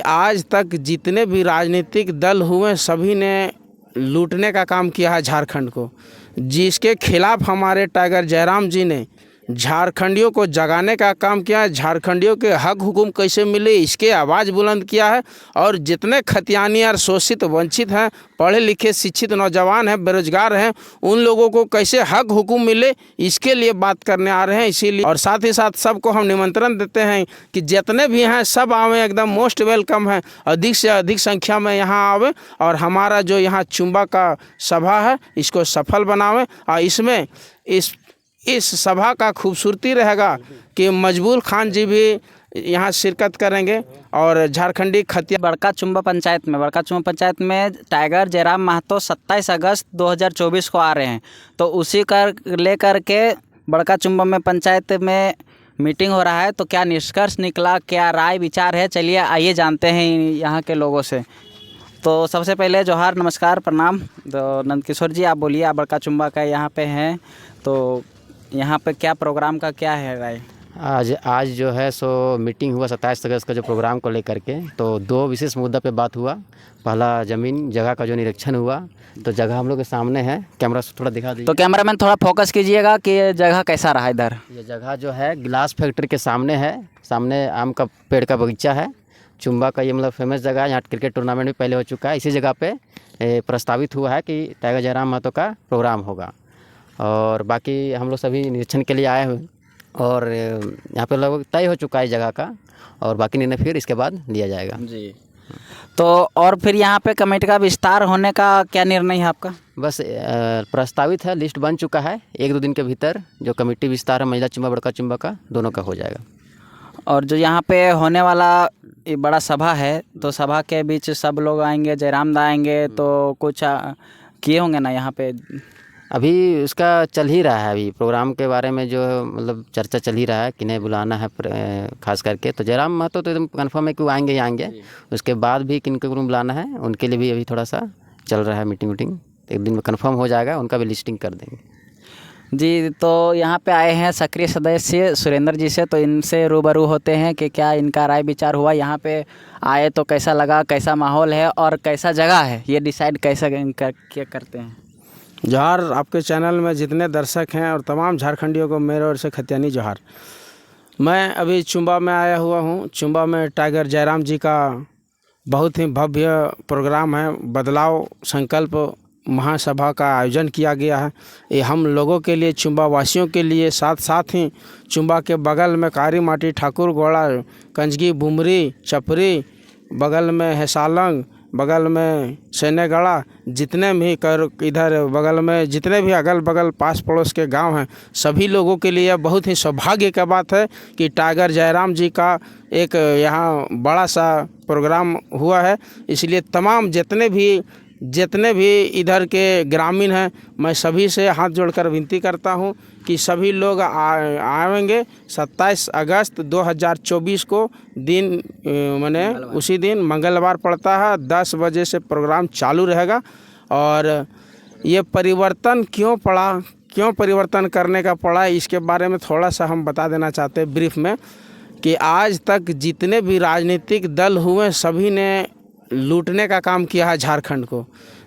आज तक जितने भी राजनीतिक दल हुए सभी ने लूटने का काम किया है झारखंड को, जिसके खिलाफ हमारे टाइगर जयराम जी ने झारखंडियों को जगाने का काम किया है। झारखंडियों के हक हुकुम कैसे मिले इसके आवाज़ बुलंद किया है। और जितने खतियानी और शोषित वंचित हैं, पढ़े लिखे शिक्षित नौजवान हैं, बेरोजगार हैं, उन लोगों को कैसे हक हुकुम मिले इसके लिए बात करने आ रहे हैं। इसीलिए और साथ ही साथ सबको हम निमंत्रण देते हैं कि जितने भी हैं सब आवें, एकदम मोस्ट वेलकम है। अधिक से अधिक संख्या में यहाँ आवें और हमारा जो यहाँ चुम्बा का सभा है इसको सफल बनावें। और इसमें इस सभा का खूबसूरती रहेगा कि मजबूर खान जी भी यहाँ शिरकत करेंगे। और झारखंडी खतिया बड़का चुम्बा पंचायत में टाइगर जयराम महतो 27 अगस्त 2024 को आ रहे हैं। तो उसी कर लेकर के बड़का चुम्बा में पंचायत में मीटिंग हो रहा है। तो क्या निष्कर्ष निकला, क्या राय विचार है, चलिए आइए जानते हैं यहाँ के लोगों से। तो सबसे पहले जोहार, नमस्कार, प्रणाम। तो नंदकिशोर जी आप बोलिए, आप बड़का चुम्बा का यहाँ पे हैं, तो यहाँ पे क्या प्रोग्राम का क्या है राय? आज जो है सो मीटिंग हुआ 27 अगस्त का जो प्रोग्राम को लेकर के। तो दो विशेष मुद्दा पे बात हुआ। पहला ज़मीन जगह का जो निरीक्षण हुआ, तो जगह हम लोग के सामने है। कैमरा से थोड़ा दिखा दीजिए। तो कैमरामैन थोड़ा फोकस कीजिएगा कि ये जगह कैसा रहा इधर। ये जगह जो है गिलास फैक्ट्री के सामने है। सामने आम का पेड़ का बगीचा है। चुम्बा का ये मतलब फेमस जगह है। यहाँ क्रिकेट टूर्नामेंट भी पहले हो चुका है। इसी जगह पे प्रस्तावित हुआ है कि टाइगर जयराम महतो का प्रोग्राम होगा। और बाकी हम लोग सभी निरीक्षण के लिए आए हुए और यहाँ पे लगभग तय हो चुका है जगह का। और बाकी निर्णय फिर इसके बाद लिया जाएगा जी। तो और फिर यहाँ पे कमेटी का विस्तार होने का क्या निर्णय है आपका? बस प्रस्तावित है, लिस्ट बन चुका है। 1-2 दिन के भीतर जो कमेटी विस्तार है महिला चुम्बा बड़का चुम्बा का, दोनों का हो जाएगा। और जो यहाँ पे होने वाला ये बड़ा सभा है, तो सभा के बीच सब लोग आएंगे, जयराम दा आएंगे, तो कुछ किए होंगे ना यहाँ पे? अभी उसका चल ही रहा है। अभी प्रोग्राम के बारे में जो मतलब चर्चा चल ही रहा है, किन्हें बुलाना है खास करके। तो जयराम महतो तो एकदम कन्फर्म है कि वो आएंगे ही आएंगे। उसके बाद भी किन को बुलाना है उनके लिए भी अभी थोड़ा सा चल रहा है मीटिंग। एक दिन में कन्फर्म हो जाएगा, उनका भी लिस्टिंग कर देंगे जी। तो यहाँ पे आए हैं सक्रिय सदस्य सुरेंद्र जी से, तो इनसे रूबरू होते हैं कि क्या इनका राय विचार हुआ, यहाँ पे आए तो कैसा लगा, कैसा माहौल है और कैसा जगह है, ये डिसाइड कैसा क्या करते हैं। जोहार आपके चैनल में जितने दर्शक हैं और तमाम झारखंडियों को मेरे ओर से खतियानी जोहार। मैं अभी चुम्बा में आया हुआ हूँ। चुम्बा में टाइगर जयराम जी का बहुत ही भव्य प्रोग्राम है। बदलाव संकल्प महासभा का आयोजन किया गया है। ये हम लोगों के लिए, चुम्बा वासियों के लिए, साथ ही चुम्बा के बगल में कारी माटी, ठाकुर गोड़ा, कंजगी, बुमरी, चपरी, बगल में है सालंग, बगल में सैनेगढ़ा, जितने भी इधर बगल में जितने भी अगल बगल पास पड़ोस के गांव हैं, सभी लोगों के लिए बहुत ही सौभाग्य का बात है कि टाइगर जयराम जी का एक यहाँ बड़ा सा प्रोग्राम हुआ है। इसलिए तमाम जितने भी इधर के ग्रामीण हैं, मैं सभी से हाथ जोड़कर विनती करता हूं कि सभी लोग आएंगे। 27 अगस्त 2024 को दिन मैंने उसी दिन मंगलवार पड़ता है, 10 बजे से प्रोग्राम चालू रहेगा। और ये परिवर्तन क्यों परिवर्तन करने का पड़ा, इसके बारे में थोड़ा सा हम बता देना चाहते हैं ब्रीफ में कि आज तक जितने भी राजनीतिक दल हुए सभी ने लूटने का काम किया है झारखंड को,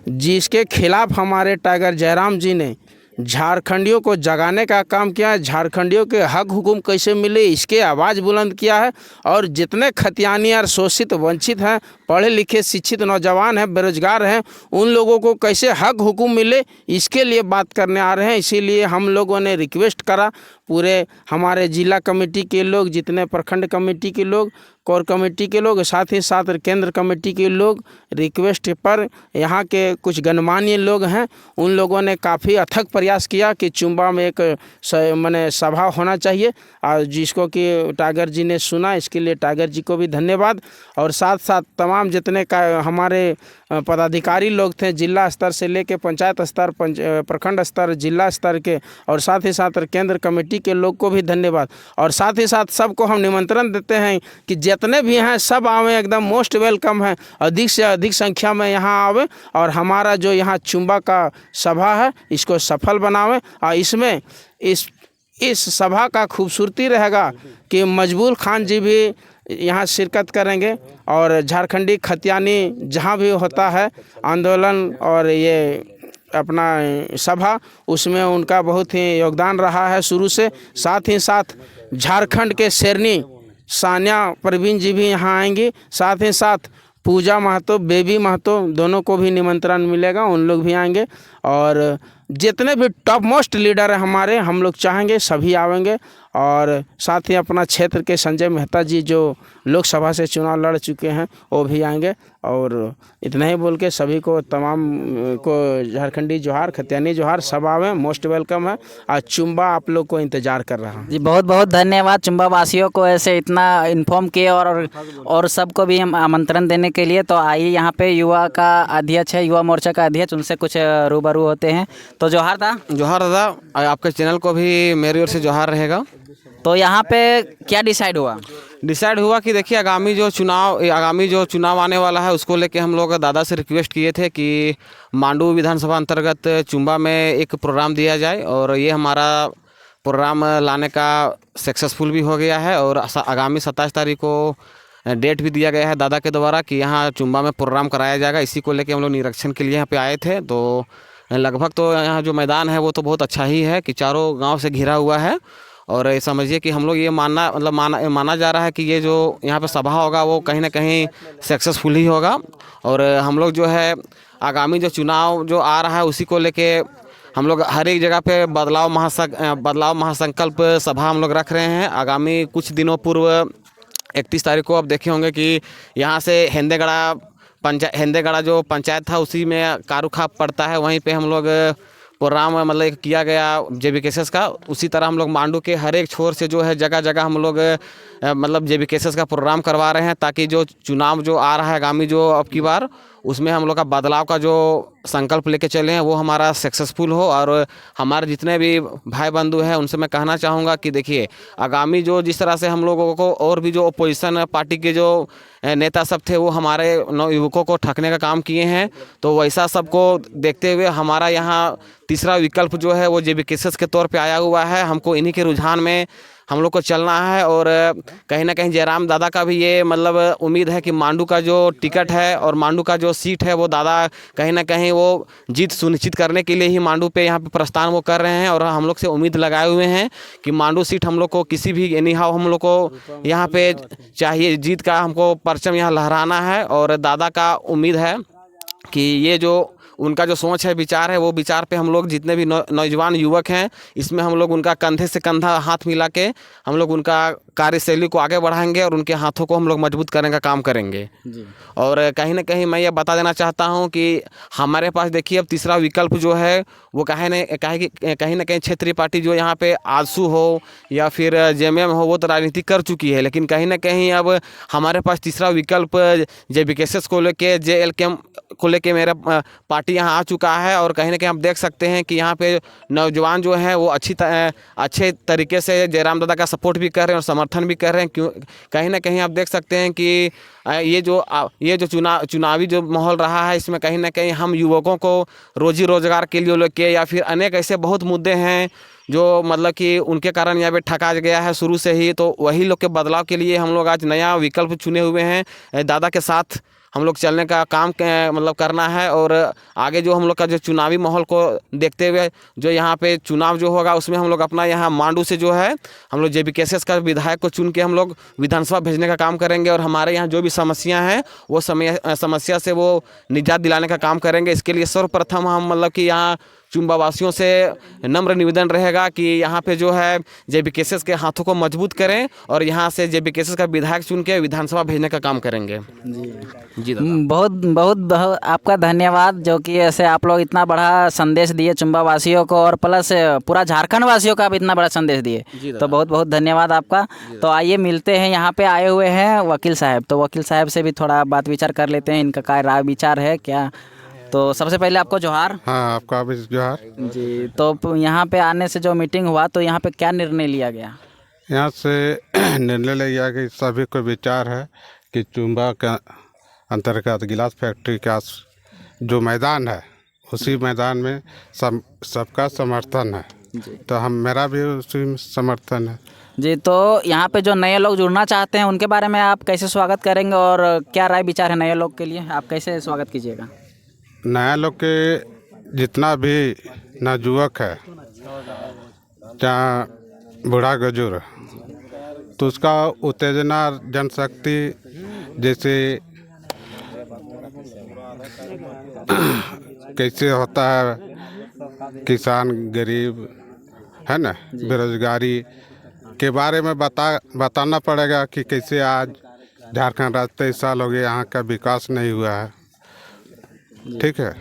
जिसके खिलाफ हमारे टाइगर जयराम जी ने झारखंडियों को जगाने का काम किया है। झारखंडियों के हक हुकुम कैसे मिले इसके आवाज़ बुलंद किया है। और जितने खतियानी और शोषित वंचित हैं, पढ़े लिखे शिक्षित नौजवान हैं, बेरोजगार हैं, उन लोगों को कैसे हक हुकुम मिले इसके लिए बात करने आ रहे हैं। इसीलिए हम लोगों ने रिक्वेस्ट करा, पूरे हमारे जिला कमेटी के लोग, जितने प्रखंड कमेटी के लोग, कोर कमेटी के लोग, साथ ही साथ केंद्र कमेटी के लोग, रिक्वेस्ट पर यहाँ के कुछ गणमान्य लोग हैं, उन लोगों ने काफ़ी अथक प्रयास किया कि चुम्बा में एक माने सभा होना चाहिए। और जिसको कि टाइगर जी ने सुना, इसके लिए टाइगर जी को भी धन्यवाद। और साथ साथ तमाम जितने का हमारे पदाधिकारी लोग थे, जिला स्तर से लेके पंचायत स्तर, प्रखंड स्तर, जिला स्तर के, और साथ ही साथ केंद्र कमेटी के लोग को भी धन्यवाद। और साथ ही साथ सबको हम निमंत्रण देते हैं कि जितने भी हैं सब आवें, एकदम मोस्ट वेलकम है। अधिक से अधिक संख्या में यहाँ आवें और हमारा जो यहाँ चुम्बा का सभा है इसको सफल बनावें। और इसमें इस सभा का खूबसूरती रहेगा कि मजबूर खान जी भी यहाँ शिरकत करेंगे और झारखंडी खतियानी जहाँ भी होता है आंदोलन और ये अपना सभा, उसमें उनका बहुत ही योगदान रहा है शुरू से। साथ ही साथ झारखंड के शेरनी सानिया परवीन जी भी यहाँ आएंगी। साथ ही साथ पूजा महतो, बेबी महतो, दोनों को भी निमंत्रण मिलेगा, उन लोग भी आएंगे। और जितने भी टॉप मोस्ट लीडर हैं हमारे, हम लोग चाहेंगे सभी आएंगे। और साथ ही अपना क्षेत्र के संजय मेहता जी जो लोकसभा से चुनाव लड़ चुके हैं वो भी आएंगे। और इतना ही बोल के सभी को, तमाम को झारखंडी जोहार, खतियानी जोहार, सब आवें, मोस्ट वेलकम है। आज चुम्बा आप लोग को इंतज़ार कर रहा हूँ। जी बहुत बहुत धन्यवाद चुम्बा वासियों को ऐसे इतना इन्फॉर्म किए और सबको भी हम आमंत्रण देने के लिए। तो आइए यहाँ पे युवा का अध्यक्ष है, युवा मोर्चा का अध्यक्ष, उनसे कुछ रूबरू होते हैं। तो जोहार था। जोहार दादा, आपके चैनल को भी मेरी ओर से जोहार रहेगा। तो यहाँ पे क्या डिसाइड हुआ? डिसाइड हुआ कि देखिए आगामी जो चुनाव आने वाला है उसको लेके हम लोग दादा से रिक्वेस्ट किए थे कि मांडू विधानसभा अंतर्गत चुम्बा में एक प्रोग्राम दिया जाए, और ये हमारा प्रोग्राम लाने का सक्सेसफुल भी हो गया है। और आगामी 27 तारीख को डेट भी दिया गया है दादा के द्वारा कि यहाँ चुम्बा में प्रोग्राम कराया जाएगा। इसी को लेके हम लोग निरीक्षण के लिए यहाँ पे आए थे। तो लगभग तो यहाँ जो मैदान है वो तो बहुत अच्छा ही है कि चारों गाँव से घिरा हुआ है। और समझिए कि हम लोग ये माना जा रहा है कि ये जो यहाँ पे सभा होगा वो कहीं ना कहीं सक्सेसफुल ही होगा। और हम लोग जो है आगामी जो चुनाव जो आ रहा है उसी को लेके हम लोग हर एक जगह पे बदलाव महासंकल्प सभा हम लोग रख रहे हैं। आगामी कुछ दिनों पूर्व 31 तारीख को आप देखे होंगे कि यहाँ से हेंदेगड़ा जो पंचायत था उसी में कारूखा पड़ता है, वहीं पे हम लोग प्रोग्राम मतलब किया गया JBKSS का। उसी तरह हम लोग मांडू के हर एक छोर से जो है जगह जगह हम लोग मतलब JBKSS का प्रोग्राम करवा रहे हैं, ताकि जो चुनाव जो आ रहा है आगामी जो अब की बार, उसमें हम लोग का बदलाव का जो संकल्प लेके चले हैं वो हमारा सक्सेसफुल हो। और हमारे जितने भी भाई बंधु हैं उनसे मैं कहना चाहूँगा कि देखिए आगामी जो जिस तरह से हम लोगों को और भी जो अपोजिशन पार्टी के जो नेता सब थे वो हमारे नवयुवकों को ठगने का काम किए हैं, तो वैसा सबको देखते हुए हमारा यहाँ तीसरा विकल्प जो है वो JBKSS के तौर पे आया हुआ है। हमको इन्हीं के रुझान में हम लोग को चलना है। और कहीं ना कहीं जयराम दादा का भी ये मतलब उम्मीद है कि मांडू का जो टिकट है और मांडू का जो सीट है वो दादा कहीं ना कहीं वो जीत सुनिश्चित करने के लिए ही मांडू पे यहाँ पे प्रस्थान वो कर रहे हैं। और हम लोग से उम्मीद लगाए हुए हैं कि मांडू सीट हम लोग को किसी भी एनी हाउ हम लोग को यहाँ पे चाहिए, जीत का हमको परचम यहाँ लहराना है। और दादा का उम्मीद है कि ये जो उनका जो सोच है, विचार है, वो विचार पे हम लोग जितने भी नौजवान युवक हैं इसमें हम लोग उनका कंधे से कंधा हाथ मिला के हम लोग उनका कार्यशैली को आगे बढ़ाएंगे और उनके हाथों को हम लोग मजबूत करने का काम करेंगे जी। और कहीं ना कहीं मैं ये बता देना चाहता हूँ कि हमारे पास देखिए अब तीसरा विकल्प जो है वो कहीं ना कहीं क्षेत्रीय पार्टी जो यहाँ पे आजसू हो या फिर JMM हो वो तो राजनीति कर चुकी है, लेकिन कहीं ना कहीं अब हमारे पास तीसरा विकल्प JBKSS को लेके JLKM को लेके मेरा पार्टी यहाँ आ चुका है। और कहीं ना कहीं आप देख सकते हैं कि यहाँ पे नौजवान जो हैं वो अच्छे तरीके से जयराम दादा का सपोर्ट भी कर रहे हैं और समर्थन भी कर रहे हैं। क्यों कहीं ना कहीं आप देख सकते हैं कि ये जो चुनावी जो माहौल रहा है इसमें कहीं ना कहीं हम युवकों को रोजी रोजगार के लिए लेके या फिर अनेक ऐसे बहुत मुद्दे हैं जो मतलब कि उनके कारण यहाँ पे ठगा गया है शुरू से ही, तो वही लोग के बदलाव के लिए हम लोग आज नया विकल्प चुने हुए हैं। दादा के साथ हम लोग चलने का काम मतलब करना है। और आगे जो हम लोग का जो चुनावी माहौल को देखते हुए जो यहाँ पे चुनाव जो होगा उसमें हम लोग अपना यहाँ मांडू से जो है हम लोग JBKSS का विधायक को चुन के हम लोग विधानसभा भेजने का काम करेंगे। और हमारे यहाँ जो भी समस्या हैं वो समस्या से वो निजात दिलाने का काम करेंगे। इसके लिए सर्वप्रथम हम मतलब कि यहाँ चुम्बा वासियों से नम्र निवेदन रहेगा कि यहाँ पे जो है JBKSS के हाथों को मजबूत करें और यहाँ से JBKSS का विधायक चुन के विधानसभा भेजने का काम करेंगे जी बहुत बहुत आपका धन्यवाद, जो कि ऐसे आप लोग इतना बड़ा संदेश दिए चुम्बा वासियों को और प्लस पूरा झारखंड वासियों का भी इतना बड़ा संदेश दिए, तो बहुत बहुत धन्यवाद आपका। तो आइए मिलते हैं, यहाँ पे आए हुए हैं वकील साहब, तो वकील साहब से भी थोड़ा बात विचार कर लेते हैं, इनका क्या राय विचार है क्या। तो सबसे पहले आपको जोहार। हाँ, आपका भी जोहार जी। तो यहाँ पे आने से जो मीटिंग हुआ तो यहाँ पे क्या निर्णय लिया गया? यहाँ से निर्णय लिया गया कि सभी को विचार है कि चुम्बा के अंतर्गत गिलास फैक्ट्री का जो मैदान है उसी मैदान में सबका समर्थन है, तो मेरा भी उसी में समर्थन है। जी, तो यहाँ पे जो नए लोग जुड़ना चाहते हैं उनके बारे में आप कैसे स्वागत करेंगे और क्या राय विचार है नए लोग के लिए, आप कैसे स्वागत कीजिएगा? नया लोग के जितना भी नवयुवक है, चाहे बूढ़ा गजुर, तो उसका उत्तेजना जनशक्ति जैसे कैसे होता है, किसान गरीब है ना, बेरोजगारी के बारे में बताना पड़ेगा कि कैसे आज झारखंड राज्य 23 साल हो गए, यहाँ का विकास नहीं हुआ है। ठीक है,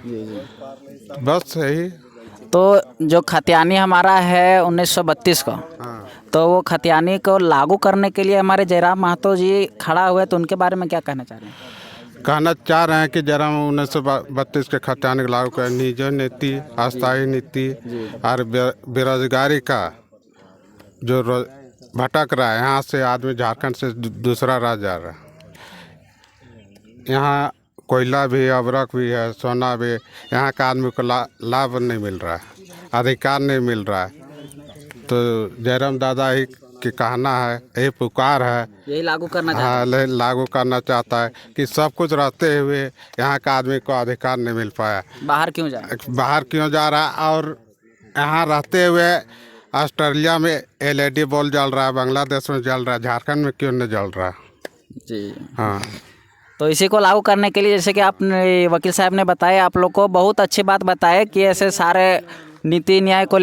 बस यही। तो जो खतियानी हमारा है 1932 का, हाँ, तो वो खतियानी को लागू करने के लिए हमारे जयराम महतो जी खड़ा हुए, तो उनके बारे में क्या कहना चाह रहे हैं? कहना चाह रहे हैं कि जरा 1932 के खतियानी को लागू कर निजी नीति, अस्थायी नीति और बेरोजगारी का जो भटक रहा है, यहाँ से आदमी झारखंड से दूसरा राज्य जा रहा है। यहाँ कोयला भी, अबरक भी है, सोना भी, यहाँ का आदमी को लाभ नहीं मिल रहा है, अधिकार नहीं मिल रहा है। तो जयराम दादा ही की कहना है, यही पुकार है, यही लागू करना चाहते हाँ लागू करना चाहता है कि सब कुछ रहते हुए यहाँ का आदमी को अधिकार नहीं मिल पाया। हैं? बाहर क्यों जाए? बाहर क्यों जा रहा है? और यहाँ रहते हुए ऑस्ट्रेलिया में LED बल्ब जल रहा है, बांग्लादेश में जल रहा है, झारखंड में क्यों नहीं जल रहा? जी, हाँ, तो इसी को लागू करने के लिए जैसे कि आपने वकील साहब ने बताया, आप लोग को बहुत अच्छी बात बताए कि ऐसे सारे नीति न्याय को